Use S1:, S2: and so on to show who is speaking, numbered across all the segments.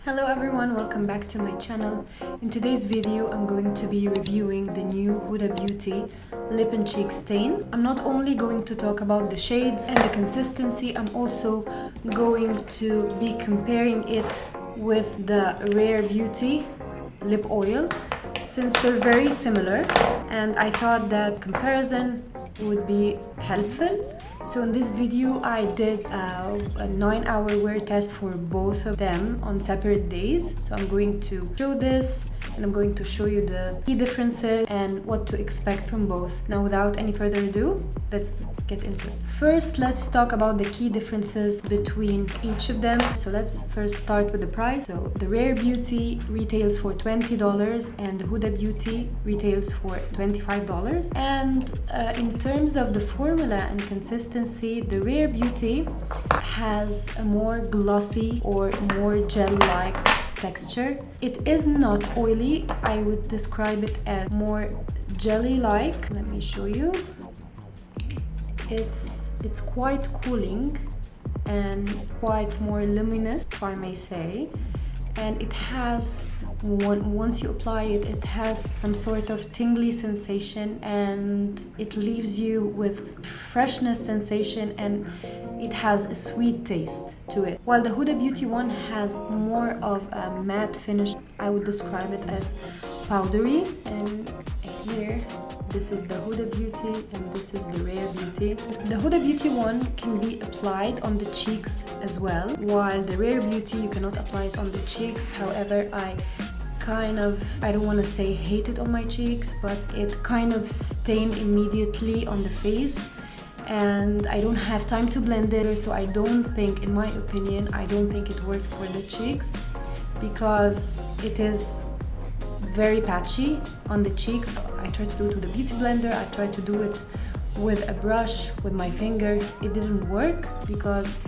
S1: Hello everyone, welcome back to my channel. In today's video, I'm going to be reviewing the new Huda Beauty Lip and Cheek Stain. I'm not only going to talk about the shades and the consistency, I'm also going to be comparing it with the Rare Beauty Lip Oil since they're very similar and I thought that comparison would be helpful. So in this video I did a 9-hour wear test for both of them on separate days. So I'm going to show this and I'm going to show you the key differences and what to expect from both. Now without any further ado, let's get into it. First, let's talk about the key differences between each of them. So let's first start with the price. So the Rare Beauty retails for $20 and the Huda Beauty retails for $25. And in terms of the formula and consistency, the Rare Beauty has a more glossy or more gel-like texture. It is not oily. I would describe it as more jelly-like. Let me show you. It's quite cooling and quite more luminous, if I may say, and it has, once you apply it, it has some sort of tingly sensation and it leaves you with freshness sensation and it has a sweet taste to it. While the Huda Beauty one has more of a matte finish, I would describe it as powdery. And here, this is the Huda Beauty and this is the Rare Beauty. The Huda Beauty one can be applied on the cheeks as well, while the Rare Beauty you cannot apply it on the cheeks. However, I don't want to say hate it on my cheeks, but it kind of stained immediately on the face and I don't have time to blend it, so I don't think, in my opinion, I don't think it works for the cheeks because it is very patchy on the cheeks. I tried to do it with a beauty blender, I tried to do it with a brush, with my finger. It didn't work because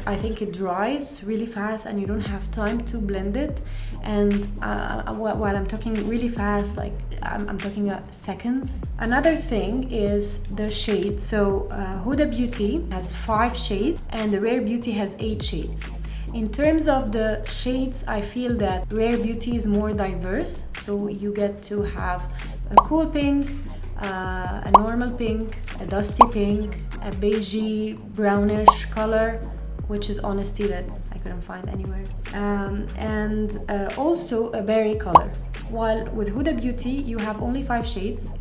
S1: I think it dries really fast and you don't have time to blend it. And while I'm talking really fast, like I'm talking seconds. Another thing is the shade. So Huda Beauty has 5 shades and the Rare Beauty has 8 shades. In terms of the shades, I feel that Rare Beauty is more diverse. So you get to have a cool pink, a normal pink, a dusty pink, a beigey brownish color, which is honesty that I couldn't find anywhere, and also a berry color. While with Huda Beauty you have only 5 shades,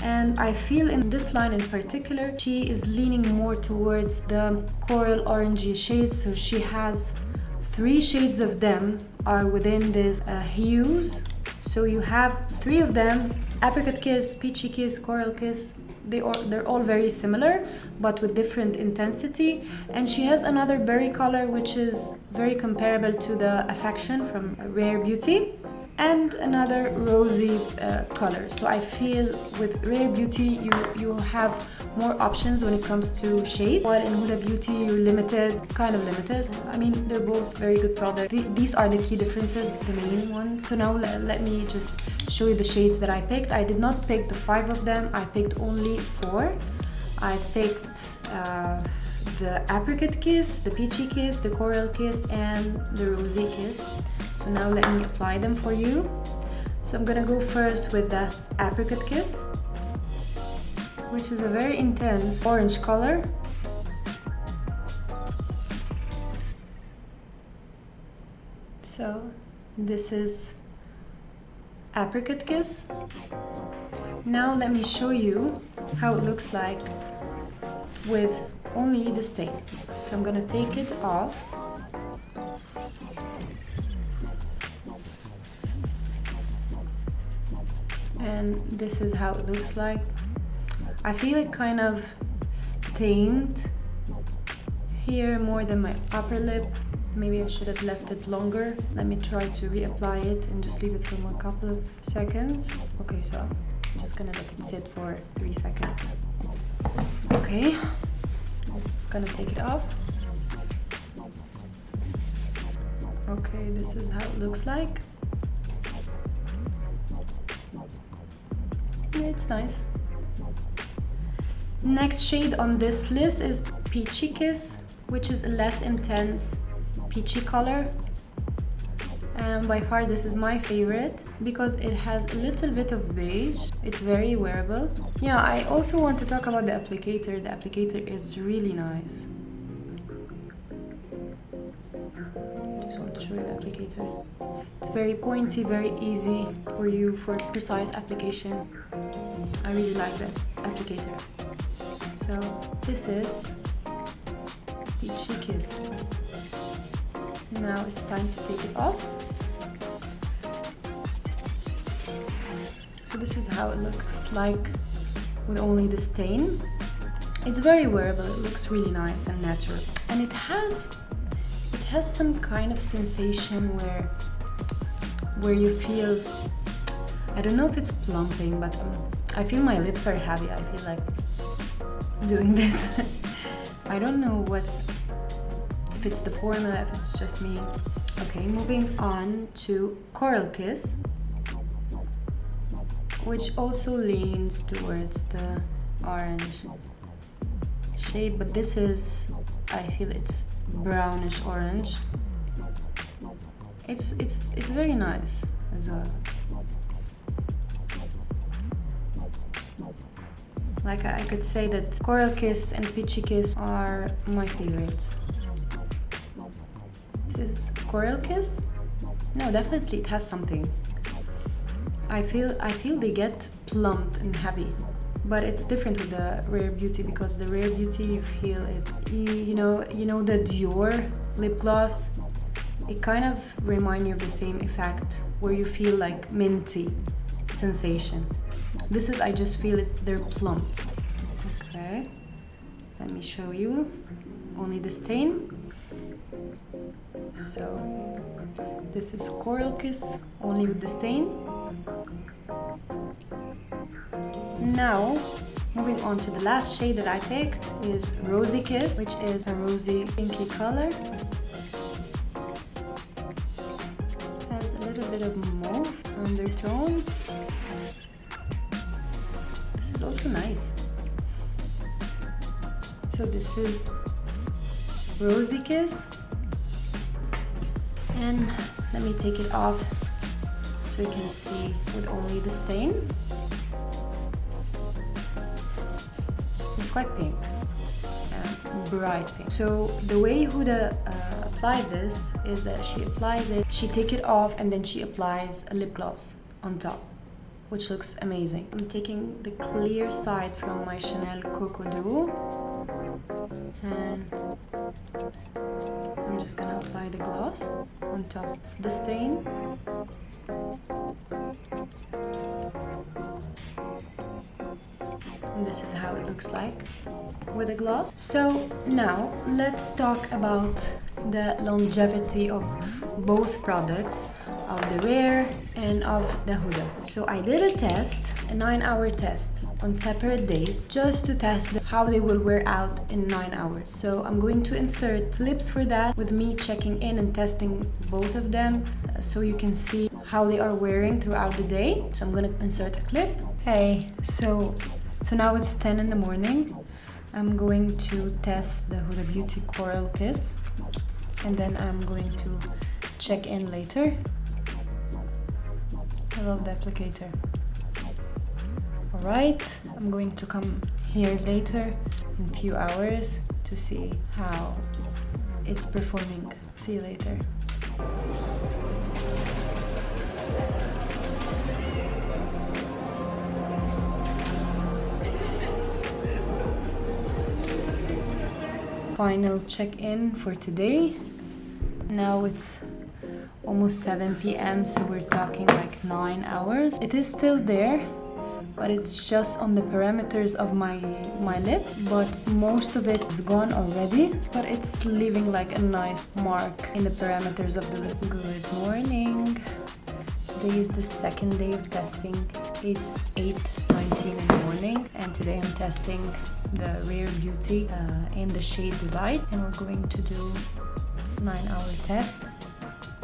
S1: and I feel in this line in particular she is leaning more towards the coral orangey shades. So she has 3 shades of them are within this hues. So you have 3 of them: Apricot Kiss, Peachy Kiss, Coral Kiss. They're all very similar but with different intensity. And she has another berry color which is very comparable to the Affection from Rare Beauty, and another rosy color. So I feel with Rare Beauty you have more options when it comes to shade, while in Huda Beauty you're limited, kind of limited. I mean, they're both very good products. These are the key differences, the main ones. So now let me just show you the shades that I picked. I did not pick the 5 of them, I picked only 4. I picked the Apricot Kiss, the Peachy Kiss, the Coral Kiss, and the Rosy Kiss. So now let me apply them for you. So I'm gonna go first with the Apricot Kiss, which is a very intense orange color. So this is Apricot Kiss. Now let me show you how it looks like with only the stain. So I'm gonna take it off. And this is how it looks like. I feel it kind of stained here more than my upper lip. Maybe I should have left it longer. Let me try to reapply it and just leave it for a couple of seconds. Okay, so I'm just gonna let it sit for 3 seconds. Okay, gonna take it off. Okay, this is how it looks like. It's nice. Next shade on this list is Peachy Kiss, which is a less intense peachy color. and by far this is my favorite because it has a little bit of beige. It's very wearable. Yeah, I also want to talk about the applicator. The applicator is really nice. Just want to show you the applicator. It's very pointy, very easy for you for precise application. I really like that applicator. So this is Peachy Kiss. Now it's time to take it off. So this is how it looks like with only the stain. It's very wearable, it looks really nice and natural. And it has some kind of sensation where you feel, I don't know if it's plumping, but I feel my lips are heavy. I feel like doing this. I don't know if it's the formula, if it's just me. Okay, moving on to Coral Kiss, which also leans towards the orange shade, but this is, I feel it's brownish orange. It's very nice as well. Like I could say that Coral Kiss and Peachy Kiss are my favorites. This is Coral Kiss? No, definitely it has something. I feel they get plumped and heavy, but it's different with the Rare Beauty because the Rare Beauty you feel it. You know the Dior lip gloss. It kind of reminds me of the same effect where you feel like minty sensation. This is, I just feel it, they're plump. Okay, let me show you only the stain. So this is Coral Kiss only with the stain. Now moving on to the last shade that I picked is Rosy Kiss, which is a rosy pinky color. Has a little bit of mauve undertone. This is also nice. So this is Rosy Kiss, and let me take it off so you can see with only the stain. It's quite pink, bright pink. So the way Huda applied this is that she applies it, she take it off, and then she applies a lip gloss on top, which looks amazing. I'm taking the clear side from my Chanel Coco Duo, and I'm just gonna apply the gloss on top of the stain. And this is how it looks like with the gloss. So now let's talk about the longevity of both products, of the Rare and of the Huda. So I did a test, a 9-hour test on separate days, just to test how they will wear out in 9 hours. So I'm going to insert clips for that with me checking in and testing both of them so you can see how they are wearing throughout the day. So I'm gonna insert a clip. Hey, so now it's 10 in the morning. I'm going to test the Huda Beauty Coral Kiss, and then I'm going to check in later. I love the applicator. Alright, I'm going to come here later in a few hours to see how it's performing. See you later. Final check-in for today. Now it's almost 7 p.m. so we're talking like 9 hours. It is still there, but it's just on the perimeters of my lips, but most of it is gone already, but it's leaving like a nice mark in the perimeters of the lip. Good morning. Today is the second day of testing. It's 8:19 in the morning, and today I'm testing the Rare Beauty in the shade Light, and we're going to do 9-hour test.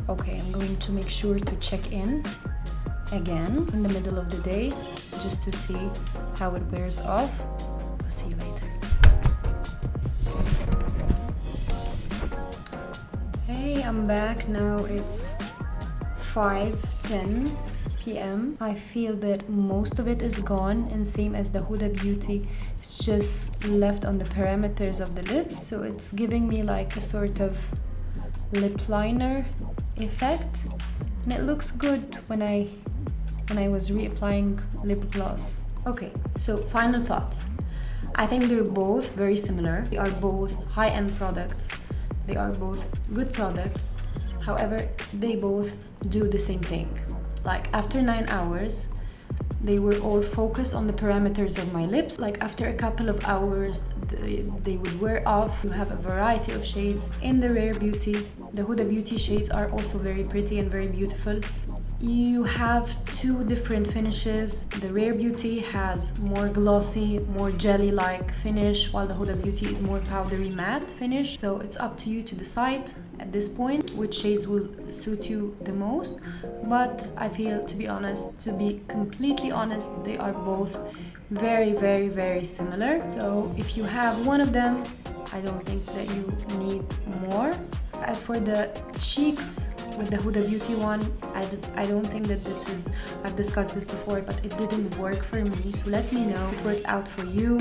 S1: Okay, I'm going to make sure to check in again in the middle of the day just to see how it wears off. I'll see you later. Hey, I'm back. Now it's 5:10 p.m. I feel that most of it is gone, and same as the Huda Beauty, it's just left on the perimeters of the lips, so it's giving me like a sort of lip liner effect, and it looks good when I was reapplying lip gloss. Okay, so final thoughts. I think they're both very similar. They are both high-end products. They are both good products. However, they both do the same thing. Like after 9 hours, they were all focused on the parameters of my lips. Like after a couple of hours, they would wear off. You have a variety of shades in the Rare Beauty. The Huda Beauty shades are also very pretty and very beautiful. You have two different finishes. The Rare Beauty has more glossy, more jelly-like finish, while the Huda Beauty is more powdery matte finish. So it's up to you to decide at this point which shades will suit you the most. But I feel, to be completely honest, they are both very, very, very similar. So if you have one of them, I don't think that you need more. As for the cheeks, with the Huda Beauty one, I don't think that this is, I've discussed this before, but it didn't work for me, so let me know if it worked out for you.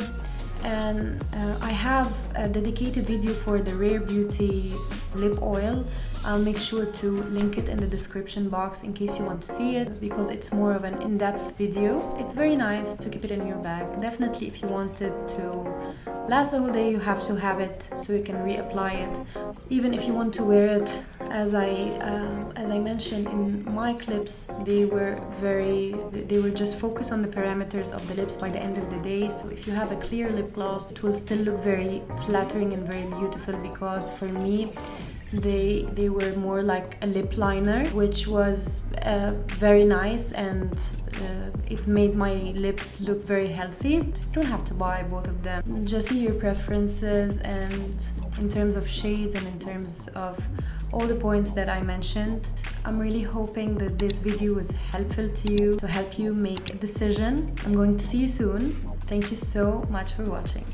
S1: And I have a dedicated video for the Rare Beauty lip oil. I'll make sure to link it in the description box in case you want to see it, because it's more of an in-depth video. It's very nice to keep it in your bag. Definitely, if you want it to last the whole day, you have to have it so you can reapply it. Even if you want to wear it, as I mentioned in my clips, they were just focused on the parameters of the lips by the end of the day. So if you have a clear lip gloss, it will still look very flattering and very beautiful, because for me, they were more like a lip liner, which was very nice, and it made my lips look very healthy. You don't have to buy both of them. Just see your preferences, and in terms of shades and in terms of all the points that I mentioned. I'm really hoping that this video was helpful to you, to help you make a decision. I'm going to see you soon. Thank you so much for watching.